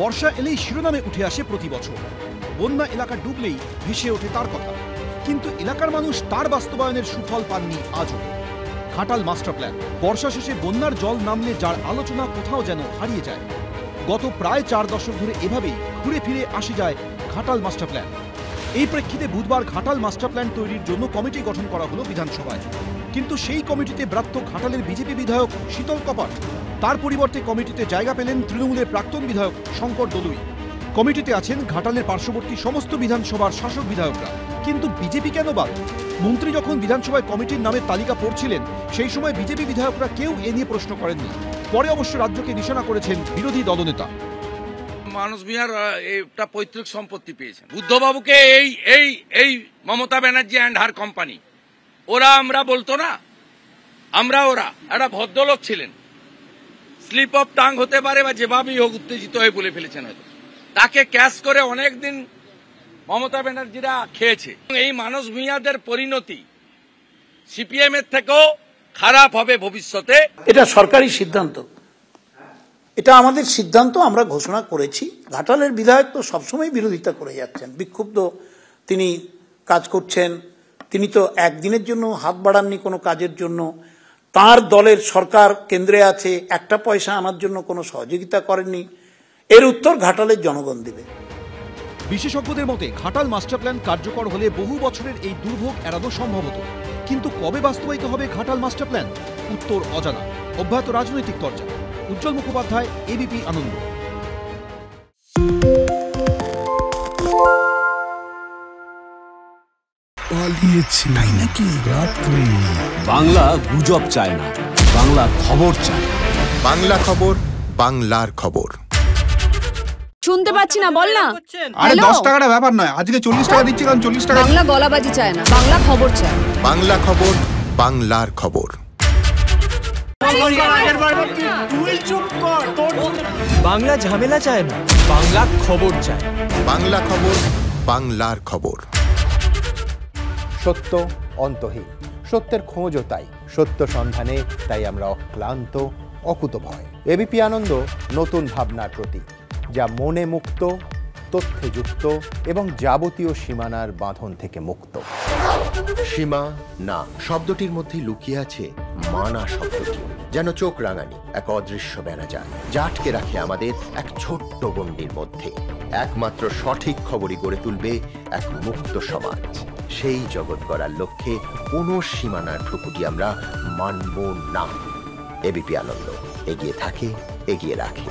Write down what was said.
বর্ষা এলেই শিরোনামে উঠে আসে প্রতি বছর। বন্যা এলাকা ডুবলেই ভেসে ওঠে তার কথা, কিন্তু এলাকার মানুষ তার বাস্তবায়নের সুফল পাননি আজও। ঘাটাল মাস্টার প্ল্যান, বর্ষা শেষে বন্যার জল নামলে যার আলোচনা কোথাও যেন হারিয়ে যায়। গত প্রায় 4 দশক ধরে এভাবেই ঘুরে ফিরে আসে যায় ঘাটাল মাস্টার প্ল্যান। এই প্রেক্ষিতে বুধবার ঘাটাল মাস্টার প্ল্যান তৈরির জন্য কমিটি গঠন করা হলো বিধানসভায়, কিন্তু সেই কমিটিতে ব্রাত্য ঘাটালের বিজেপি বিধায়ক শীতল কপাট। তার পরিবর্তে কমিটিতে জায়গা পেলেন তৃণমূলের প্রাক্তন বিধায়ক শঙ্কর দলুই। কমিটিতে আছেন ঘাটালের পার্শ্ববর্তী সমস্ত বিধানসভার শাসক বিধায়করা। কিন্তু বিজেপি কেন বাদ? মন্ত্রী যখন বিধানসভায় কমিটির নামের তালিকা পড়ছিলেন, সেই সময় বিজেপি বিধায়করা কেউ এ নিয়ে প্রশ্ন করেননি। পরে অবশ্য রাজ্যকে নিশানা করেছেন বিরোধী দলনেতা। মানস ভূঁইয়ার একটা পৈতৃক সম্পত্তি পেয়েছেন বুদ্ধবাবুকে, এই Mamata Banerjee and her company, ওরা আমরা বলতো না, ওরা একটা ভদ্রলোক ছিলেন, স্লিপ অফ টাং হতে পারে বা যেভাবেই হোক উত্তেজিত হয়ে বলে ফেলেছেন হয়তো, তাকে ক্যাশ করে অনেকদিন মমতা ব্যানার্জিরা খেয়েছে। এই মানস ভূঁইয়াদের পরিণতি সিপিএম এর থেকেও খারাপ হবে ভবিষ্যতে। এটা সরকারি সিদ্ধান্ত, এটা আমাদের সিদ্ধান্ত, আমরা ঘোষণা করেছি। ঘাটালের বিধায়ক তো সবসময় বিরোধিতা করে যাচ্ছেন, বিক্ষুব্ধ তিনি কাজ করছেন। তিনি তো একদিনের জন্য হাত বাড়াননি কোনো কাজের জন্য। তার দলের সরকার কেন্দ্রে আছে, একটা পয়সা আনার জন্য কোনো সহযোগিতা করেননি। এর উত্তর ঘাটালের জনগণ দেবে। বিশেষজ্ঞদের মতে ঘাটাল মাস্টার প্ল্যান কার্যকর হলে বহু বছরের এই দুর্ভোগ এড়ানো সম্ভব হতো। কিন্তু কবে বাস্তবায়িত হবে ঘাটাল মাস্টার প্ল্যান? উত্তর অজানা। অব্যাহত রাজনৈতিক চর্চা। উজ্জ্বল মুখোপাধ্যায়, এবিপি আনন্দ। বাংলা গুজব চায় না, বাংলা খবর চায়। বাংলা খবর, বাংলার খবর। শুনতে পাচ্ছি না, বল না। আরে 10 টাকাটা ব্যাপার নয়, আজকে 40 টাকা দিচ্ছি, কারণ 40 টাকা। বাংলা গলাবাজি চায় না, বাংলা খবর চায়। বাংলা খবর, বাংলার খবর। বাংলা ঝামেলা চায় না, বাংলা খবর চায়। বাংলা খবর, বাংলার খবর। সত্য অন্তহীন, সত্যের খোঁজও তাই, সত্য সন্ধানে তাই আমরা অক্লান্ত, অকুতভয়। এবিপি আনন্দ নতুন ভাবনার প্রতীক, যা মনে মুক্ত, তথ্যে যুক্ত এবং যাবতীয় সীমানার বাঁধন থেকে মুক্ত। সীমা না শব্দটির মধ্যে লুকিয়ে আছে মানা শব্দটি, যেন চোখ রাঙানি এক অদৃশ্য ব্যানাজার, যা আটকে রাখে আমাদের এক ছোট্ট গণ্ডির মধ্যে। একমাত্র সঠিক খবরই গড়ে তুলবে এক মুক্ত সমাজ। সেই জগৎ গড়ার লক্ষ্যে কোনো সীমানার ঠুকুটি আমরা মানব না। এবিপি আনন্দ এগিয়ে থাকে, এগিয়ে রাখে।